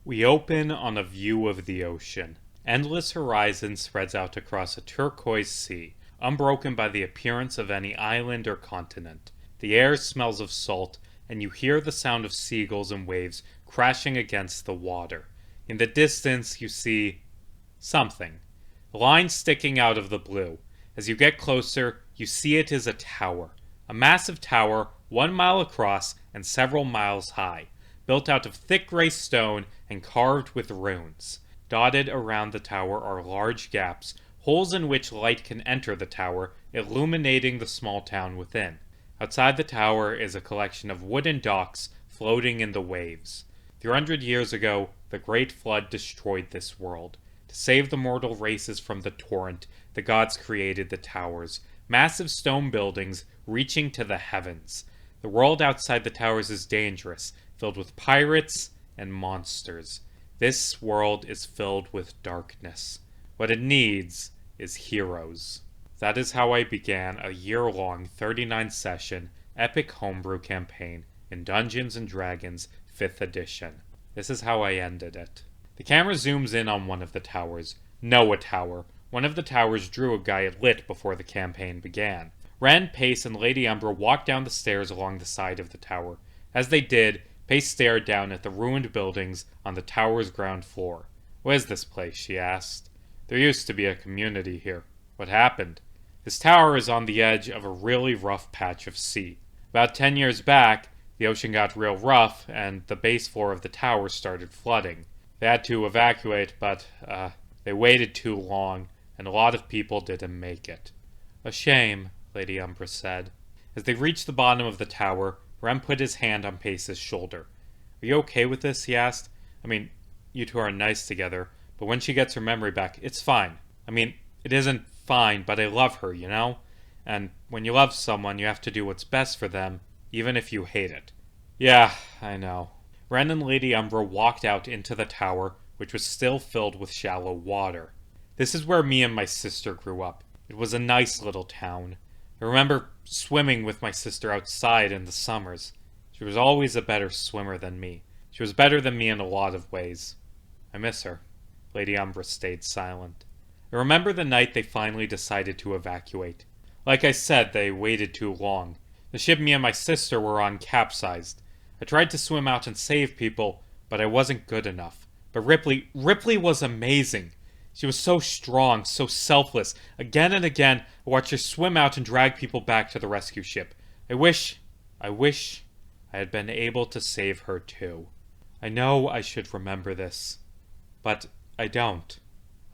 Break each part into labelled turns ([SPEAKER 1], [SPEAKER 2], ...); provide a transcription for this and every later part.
[SPEAKER 1] We open on a view of the ocean. Endless horizon spreads out across a turquoise sea, unbroken by the appearance of any island or continent. The air smells of salt, and you hear the sound of seagulls and waves crashing against the water. In the distance, you see something. A line sticking out of the blue. As you get closer, you see it is a tower. A massive tower, 1 mile across and several miles high, built out of thick gray stone and carved with runes. Dotted around the tower are large gaps, holes in which light can enter the tower, illuminating the small town within. Outside the tower is a collection of wooden docks floating in the waves. 300 years ago, the Great Flood destroyed this world. To save the mortal races from the torrent, the gods created the towers, massive stone buildings reaching to the heavens. The world outside the towers is dangerous, filled with pirates and monsters. This world is filled with darkness. What it needs is heroes. That is how I began a year-long 39-session epic homebrew campaign in Dungeons & Dragons 5th edition. This is how I ended it. The camera zooms in on one of the towers. Noah Tower. One of the towers drew a guy it lit before the campaign began. Ren, Pace, and Lady Umbra walked down the stairs along the side of the tower. As they did, Pace stared down at the ruined buildings on the tower's ground floor. "What is this place?" she asked. "There used to be a community here. What happened?" "This tower is on the edge of a really rough patch of sea. About 10 years back, the ocean got real rough, and the base floor of the tower started flooding. They had to evacuate, but, they waited too long, and a lot of people didn't make it." "A shame," Lady Umbra said. As they reached the bottom of the tower, Rem put his hand on Pace's shoulder. "Are you okay with this?" he asked. "I mean, you two are nice together, but when she gets her memory back, it's fine. I mean, it isn't fine, but I love her, you know? And when you love someone, you have to do what's best for them, even if you hate it." "Yeah, I know." Ren and Lady Umbra walked out into the tower, which was still filled with shallow water. "This is where me and my sister grew up. It was a nice little town. I remember swimming with my sister outside in the summers. She was always a better swimmer than me. She was better than me in a lot of ways. I miss her." Lady Umbra stayed silent. "I remember the night they finally decided to evacuate. Like I said, they waited too long. The ship me and my sister were on capsized. I tried to swim out and save people, but I wasn't good enough. But Ripley was amazing. She was so strong, so selfless. Again and again, I watched her swim out and drag people back to the rescue ship. I wish I had been able to save her too. I know I should remember this, but I don't.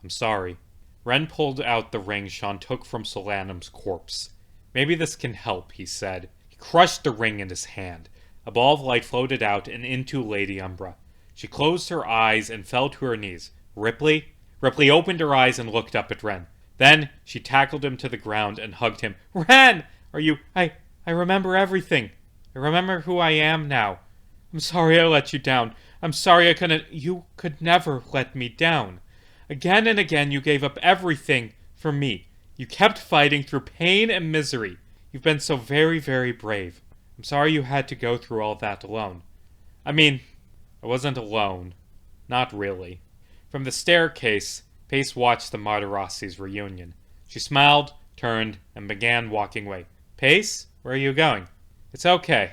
[SPEAKER 1] I'm sorry." Ren pulled out the ring Sean took from Solanum's corpse. "Maybe this can help," he said. He crushed the ring in his hand. A ball of light floated out and into Lady Umbra. She closed her eyes and fell to her knees. "Ripley?" Ripley opened her eyes and looked up at Ren. Then she tackled him to the ground and hugged him. "Ren! Are you... I remember everything. I remember who I am now. I'm sorry I let you down. I'm sorry I couldn't... You could never let me down. Again and again you gave up everything for me. You kept fighting through pain and misery. You've been so very, very brave. I'm sorry you had to go through all that alone." "I mean, I wasn't alone. Not really." From the staircase, Pace watched the Martirassi's reunion. She smiled, turned, and began walking away. "Pace, where are you going?" "It's okay.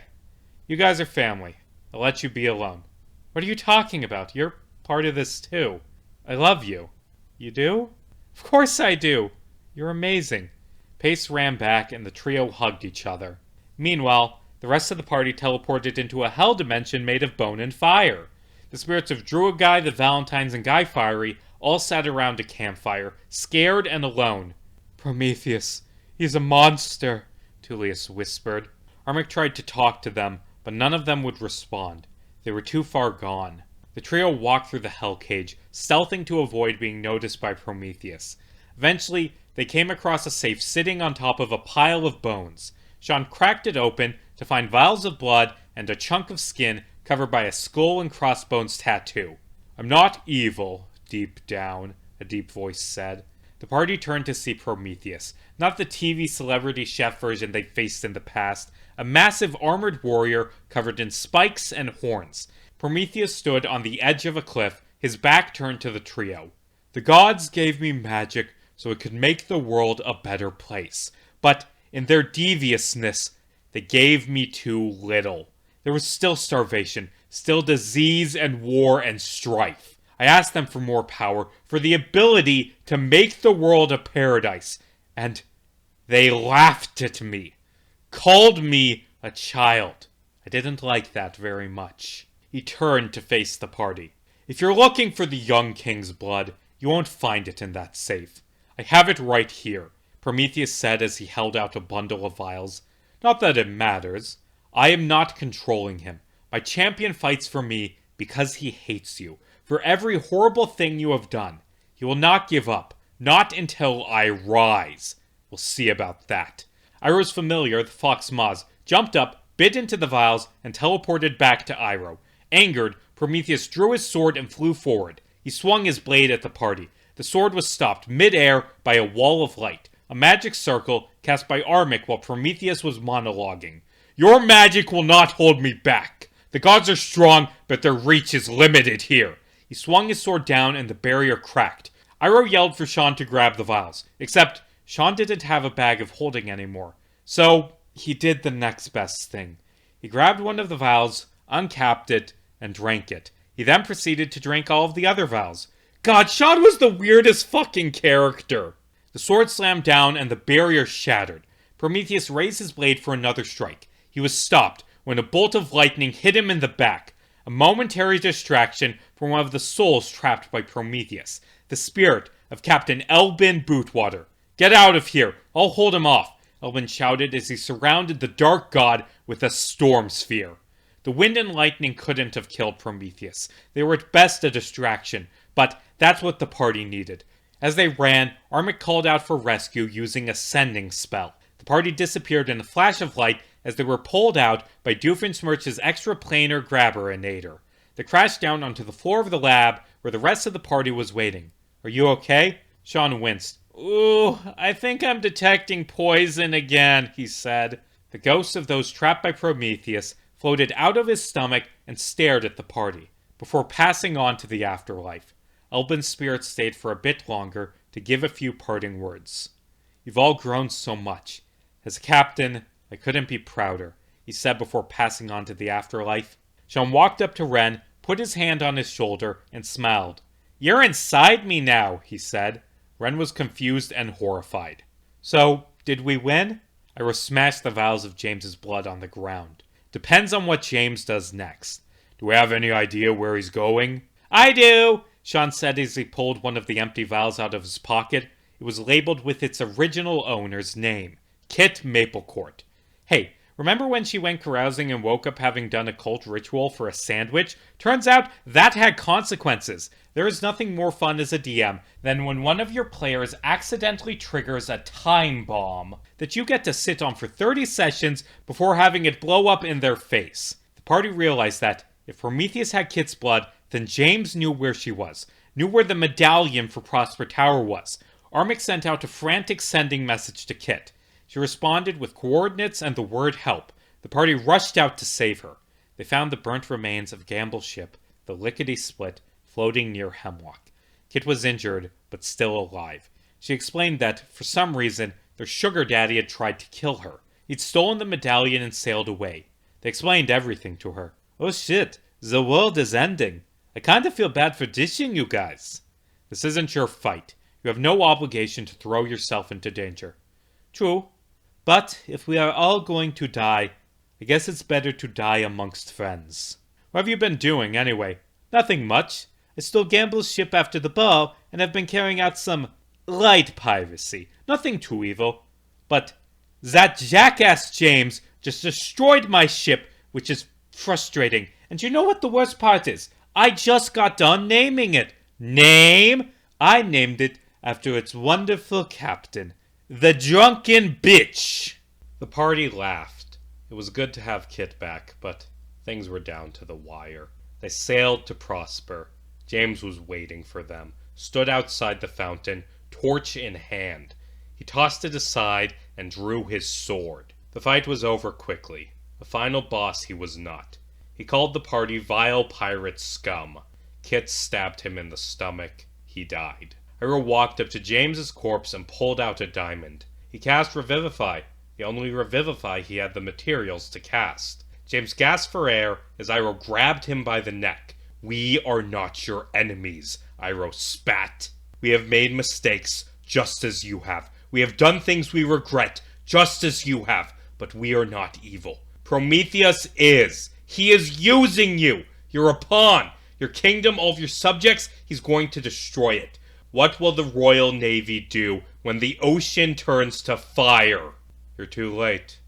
[SPEAKER 1] You guys are family. I'll let you be alone." "What are you talking about? You're part of this too. I love you." "You do?" "Of course I do. You're amazing." Pace ran back and the trio hugged each other. Meanwhile, the rest of the party teleported into a hell dimension made of bone and fire. The spirits of Druagai, the Valentines, and Guy Fiery all sat around a campfire, scared and alone. "Prometheus, he's a monster," Tullius whispered. Armic tried to talk to them, but none of them would respond. They were too far gone. The trio walked through the hell cage, stealthing to avoid being noticed by Prometheus. Eventually, they came across a safe sitting on top of a pile of bones. Sean cracked it open to find vials of blood and a chunk of skin covered by a skull and crossbones tattoo. "I'm not evil, deep down," a deep voice said. The party turned to see Prometheus, not the TV celebrity chef version they'd faced in the past, a massive armored warrior covered in spikes and horns. Prometheus stood on the edge of a cliff, his back turned to the trio. The gods gave me magic so it could make the world a better place. But in their deviousness, they gave me too little. There was still starvation, still disease and war and strife. I asked them for more power, for the ability to make the world a paradise. And they laughed at me, called me a child. I didn't like that very much. He turned to face the party. If you're looking for the young king's blood, you won't find it in that safe. I have it right here, Prometheus said as he held out a bundle of vials. Not that it matters. I am not controlling him. My champion fights for me because he hates you, for every horrible thing you have done. He will not give up, not until I rise. We'll see about that. Iroh's familiar, the fox Maz, jumped up, bit into the vials, and teleported back to Iroh. Angered, Prometheus drew his sword and flew forward. He swung his blade at the party. The sword was stopped mid-air by a wall of light, a magic circle cast by Armik while Prometheus was monologuing. Your magic will not hold me back. The gods are strong, but their reach is limited here. He swung his sword down and the barrier cracked. Iroh yelled for Sean to grab the vials, except Sean didn't have a bag of holding anymore. So he did the next best thing. He grabbed one of the vials, uncapped it, and drank it. He then proceeded to drink all of the other vials. God, Sean was the weirdest fucking character. The sword slammed down and the barrier shattered. Prometheus raised his blade for another strike. He was stopped when a bolt of lightning hit him in the back. A momentary distraction from one of the souls trapped by Prometheus. The spirit of Captain Elbin Bootwater. Get out of here! I'll hold him off, Elbin shouted as he surrounded the dark god with a storm sphere. The wind and lightning couldn't have killed Prometheus. They were at best a distraction, but that's what the party needed. As they ran, Armik called out for rescue using a sending spell. The party disappeared in a flash of light as they were pulled out by Doofenshmirtz's extraplanar grabberinator. They crashed down onto the floor of the lab where the rest of the party was waiting. Are you okay? Sean winced. Ooh, I think I'm detecting poison again, he said. The ghosts of those trapped by Prometheus floated out of his stomach and stared at the party, before passing on to the afterlife. Elbin's spirit stayed for a bit longer to give a few parting words. You've all grown so much. As a captain, I couldn't be prouder, he said before passing on to the afterlife. Sean walked up to Ren, put his hand on his shoulder, and smiled. You're inside me now, he said. Ren was confused and horrified. So, did we win? Iroh smashed the vials of James's blood on the ground. Depends on what James does next. Do we have any idea where he's going? I do, Sean said as he pulled one of the empty vials out of his pocket. It was labeled with its original owner's name, Kit Maplecourt. Hey, remember when she went carousing and woke up having done a cult ritual for a sandwich? Turns out that had consequences. There is nothing more fun as a DM than when one of your players accidentally triggers a time bomb that you get to sit on for 30 sessions before having it blow up in their face. The party realized that if Prometheus had Kit's blood, then James knew where she was, knew where the medallion for Prosper Tower was. Armik sent out a frantic sending message to Kit. She responded with coordinates and the word help. The party rushed out to save her. They found the burnt remains of Gamble's ship, the lickety-split, floating near Hemlock. Kit was injured, but still alive. She explained that, for some reason, their sugar daddy had tried to kill her. He'd stolen the medallion and sailed away. They explained everything to her. Oh shit, the world is ending. I kinda feel bad for dishing you guys. This isn't your fight. You have no obligation to throw yourself into danger. True. But if we are all going to die, I guess it's better to die amongst friends. What have you been doing, anyway? Nothing much. I stole Gamble's ship after the ball, and have been carrying out some light piracy. Nothing too evil. But that jackass James just destroyed my ship, which is frustrating. And you know what the worst part is? I just got done naming it. Name? I named it after its wonderful captain, the drunken bitch. The party laughed. It was good to have Kit back, but things were down to the wire. They sailed to Prosper. James was waiting for them, stood outside the fountain, torch in hand. He tossed it aside and drew his sword. The fight was over quickly. A final boss he was not. He called the party vile pirate scum. Kit stabbed him in the stomach. He died. Iroh walked up to James's corpse and pulled out a diamond. He cast Revivify, the only Revivify he had the materials to cast. James gasped for air as Iroh grabbed him by the neck. "We are not your enemies," Iroh spat. "We have made mistakes, just as you have. We have done things we regret, just as you have. But we are not evil. Prometheus is. He is using you. You're a pawn. Your kingdom, all of your subjects, he's going to destroy it. What will the Royal Navy do when the ocean turns to fire?" "You're too late.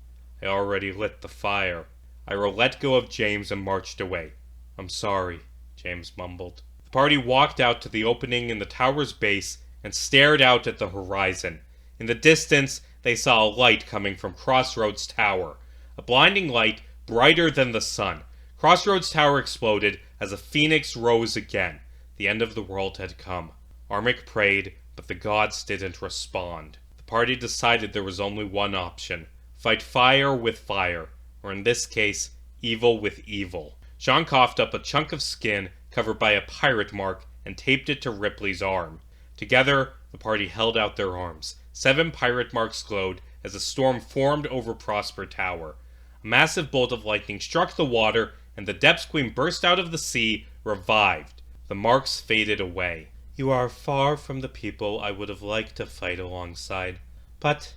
[SPEAKER 1] I already lit the fire." Iroh let go of James and marched away. "I'm sorry," James mumbled. The party walked out to the opening in the tower's base and stared out at the horizon. In the distance, they saw a light coming from Crossroads Tower. A blinding light, brighter than the sun. Crossroads Tower exploded as a phoenix rose again. The end of the world had come. Armik prayed, but the gods didn't respond. The party decided there was only one option. Fight fire with fire, or in this case, evil with evil. Sean coughed up a chunk of skin covered by a pirate mark and taped it to Ripley's arm. Together, the party held out their arms. 7 pirate marks glowed as a storm formed over Prosper Tower. A massive bolt of lightning struck the water, and the Depths Queen burst out of the sea, revived. The marks faded away. "You are far from the people I would have liked to fight alongside. But,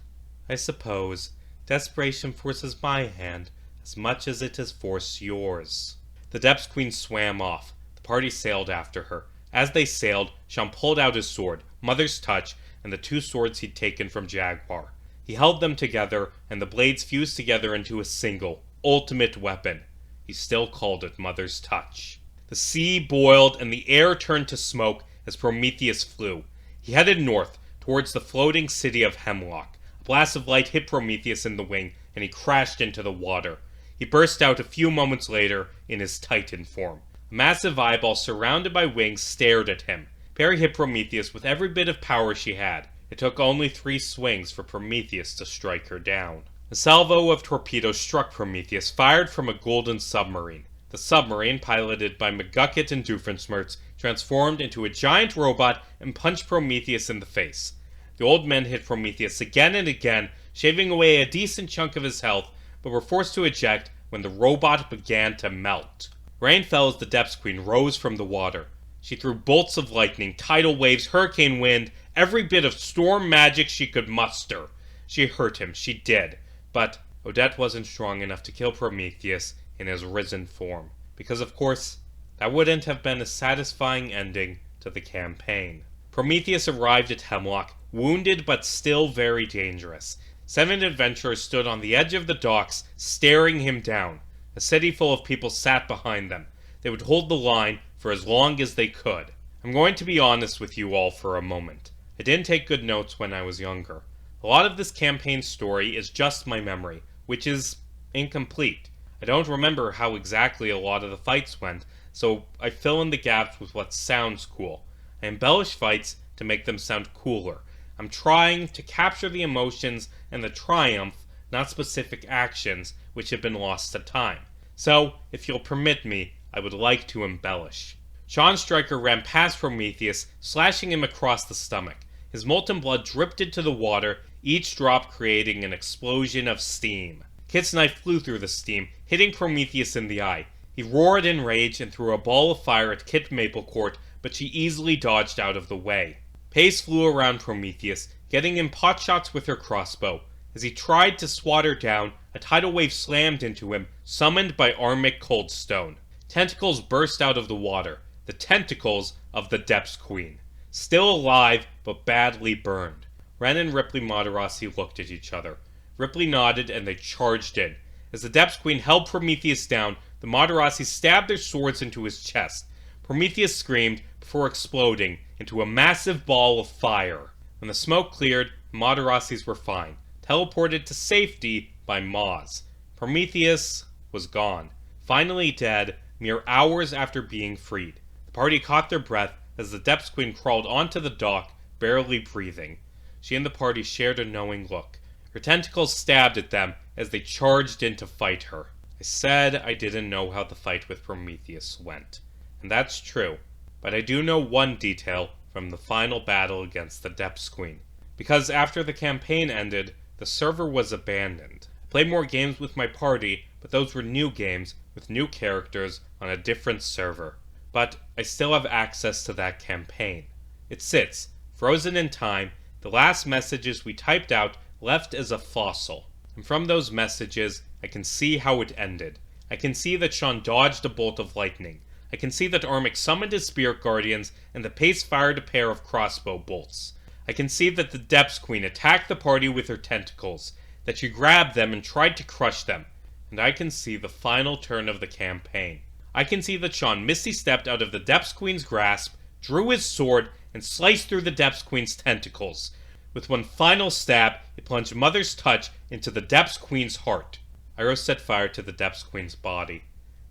[SPEAKER 1] I suppose, desperation forces my hand as much as it has forced yours." The Depths Queen swam off. The party sailed after her. As they sailed, Sean pulled out his sword, Mother's Touch, and the 2 swords he'd taken from Jaguar. He held them together, and the blades fused together into a single, ultimate weapon. He still called it Mother's Touch. The sea boiled, and the air turned to smoke as Prometheus flew. He headed north, towards the floating city of Hemlock. A blast of light hit Prometheus in the wing, and he crashed into the water. He burst out a few moments later in his Titan form. A massive eyeball surrounded by wings stared at him. Perry hit Prometheus with every bit of power she had. It took only 3 swings for Prometheus to strike her down. A salvo of torpedoes struck Prometheus, fired from a golden submarine. The submarine, piloted by McGucket and Doofenshmirtz, transformed into a giant robot and punched Prometheus in the face. The old men hit Prometheus again and again, shaving away a decent chunk of his health, but were forced to eject when the robot began to melt. Rain fell as the Depths Queen rose from the water. She threw bolts of lightning, tidal waves, hurricane wind, every bit of storm magic she could muster. She hurt him, she did. But Odette wasn't strong enough to kill Prometheus in his risen form. Because, of course, that wouldn't have been a satisfying ending to the campaign. Prometheus arrived at Hemlock, wounded but still very dangerous. 7 adventurers stood on the edge of the docks, staring him down. A city full of people sat behind them. They would hold the line for as long as they could. I'm going to be honest with you all for a moment. I didn't take good notes when I was younger. A lot of this campaign story is just my memory, which is incomplete. I don't remember how exactly a lot of the fights went, so I fill in the gaps with what sounds cool. I embellish fights to make them sound cooler. I'm trying to capture the emotions and the triumph, not specific actions, which have been lost to time. So, if you'll permit me, I would like to embellish. Sean Stryker ran past Prometheus, slashing him across the stomach. His molten blood dripped into the water, each drop creating an explosion of steam. Kit's knife flew through the steam, hitting Prometheus in the eye. He roared in rage and threw a ball of fire at Kit Maplecourt, but she easily dodged out of the way. Pace flew around Prometheus, getting him potshots with her crossbow. As he tried to swat her down, a tidal wave slammed into him, summoned by Armik Coldstone. Tentacles burst out of the water. The tentacles of the Depths Queen. Still alive, but badly burned. Ren and Ripley Madarasi looked at each other. Ripley nodded and they charged in. As the Depths Queen held Prometheus down, the Madarasi stabbed their swords into his chest. Prometheus screamed before exploding into a massive ball of fire. When the smoke cleared, the Madarasis were fine, teleported to safety by Maz. Prometheus was gone, finally dead, mere hours after being freed. The party caught their breath as the Depths Queen crawled onto the dock, barely breathing. She and the party shared a knowing look. Her tentacles stabbed at them as they charged in to fight her. I said I didn't know how the fight with Prometheus went, and that's true, but I do know one detail from the final battle against the Depths Queen, because after the campaign ended, the server was abandoned. I played more games with my party, but those were new games with new characters on a different server. But I still have access to that campaign. It sits, frozen in time, the last messages we typed out left as a fossil. And from those messages, I can see how it ended. I can see that Sean dodged a bolt of lightning. I can see that Armik summoned his spirit guardians and the Pace fired a pair of crossbow bolts. I can see that the Depths Queen attacked the party with her tentacles, that she grabbed them and tried to crush them. And I can see the final turn of the campaign. I can see that Sean misty-stepped out of the Depths Queen's grasp, drew his sword, and sliced through the Depths Queen's tentacles. With one final stab, it plunged Mother's Touch into the Depths Queen's heart. Iroh set fire to the Depths Queen's body.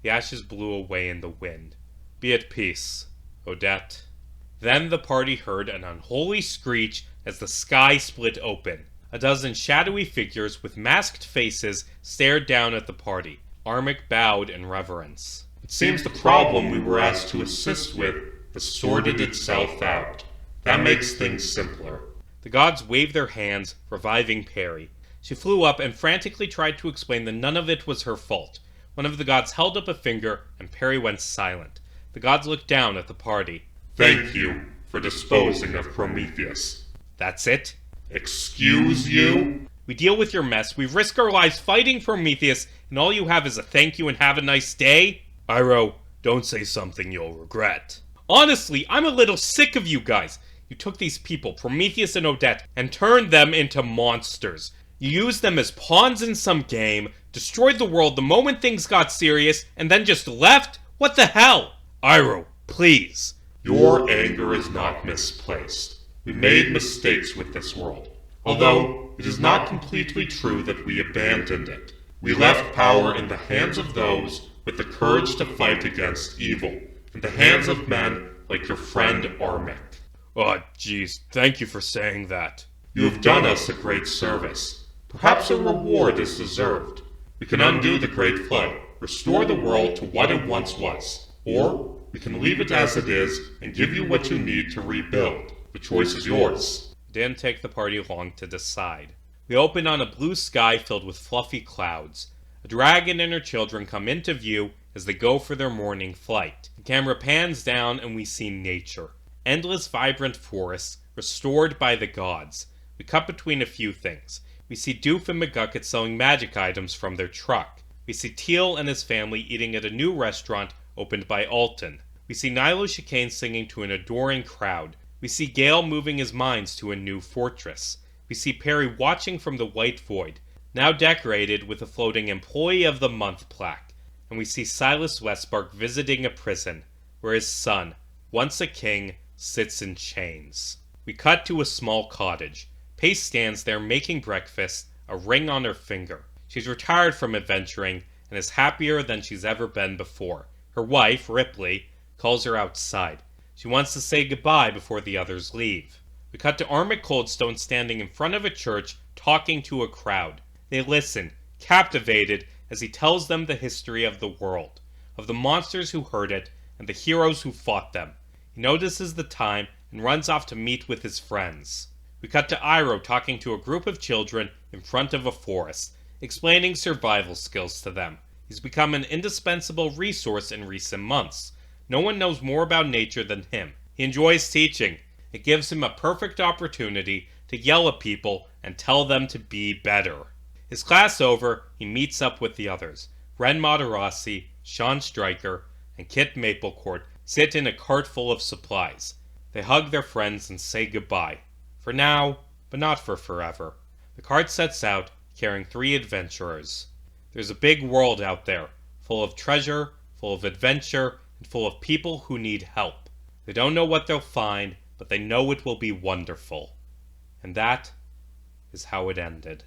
[SPEAKER 1] The ashes blew away in the wind. Be at peace, Odette. Then the party heard an unholy screech as the sky split open. A dozen shadowy figures with masked faces stared down at the party. Armik bowed in reverence.
[SPEAKER 2] It seems the problem we were asked to assist with has sorted itself out. That makes things simpler.
[SPEAKER 1] The gods waved their hands, reviving Perry. She flew up and frantically tried to explain that none of it was her fault. One of the gods held up a finger, and Perry went silent. The gods looked down at the party.
[SPEAKER 2] Thank you for disposing of Prometheus.
[SPEAKER 1] That's it?
[SPEAKER 2] Excuse you?
[SPEAKER 1] We deal with your mess, we risk our lives fighting Prometheus, and all you have is a thank you and have a nice day? Iroh, don't say something you'll regret. Honestly, I'm a little sick of you guys. You took these people, Prometheus and Odette, and turned them into monsters. You used them as pawns in some game, destroyed the world the moment things got serious, and then just left? What the hell? Iroh, please.
[SPEAKER 2] Your anger is not misplaced. We made mistakes with this world. Although it is not completely true that we abandoned it. We left power in the hands of those with the courage to fight against evil, in the hands of men like your friend Armik.
[SPEAKER 1] Oh, jeez, thank you for saying that.
[SPEAKER 2] You have done us a great service. Perhaps a reward is deserved. We can undo the Great Flood, restore the world to what it once was. Or we can leave it as it is and give you what you need to rebuild. The choice is yours.
[SPEAKER 1] It didn't take the party long to decide. We open on a blue sky filled with fluffy clouds. A dragon and her children come into view as they go for their morning flight. The camera pans down and we see nature. Endless vibrant forests, restored by the gods. We cut between a few things. We see Doof and McGucket selling magic items from their truck. We see Teal and his family eating at a new restaurant opened by Alton. We see Nilo Chicane singing to an adoring crowd. We see Gale moving his mines to a new fortress. We see Perry watching from the white void, now decorated with a floating Employee of the Month plaque. And we see Silas Westbark visiting a prison, where his son, once a king, sits in chains. We cut to a small cottage. Pace stands there making breakfast, a ring on her finger. She's retired from adventuring and is happier than she's ever been before. Her wife, Ripley, calls her outside. She wants to say goodbye before the others leave. We cut to Armik Coldstone standing in front of a church, talking to a crowd. They listen, captivated, as he tells them the history of the world, of the monsters who heard it, and the heroes who fought them. He notices the time and runs off to meet with his friends. We cut to Iroh talking to a group of children in front of a forest, explaining survival skills to them. He's become an indispensable resource in recent months. No one knows more about nature than him. He enjoys teaching. It gives him a perfect opportunity to yell at people and tell them to be better. His class over, he meets up with the others. Ren Matarasi, Sean Stryker, and Kit Maplecourt sit in a cart full of supplies. They hug their friends and say goodbye. For now, but not for forever. The cart sets out, carrying 3 adventurers. There's a big world out there, full of treasure, full of adventure, and full of people who need help. They don't know what they'll find, but they know it will be wonderful. And that is how it ended.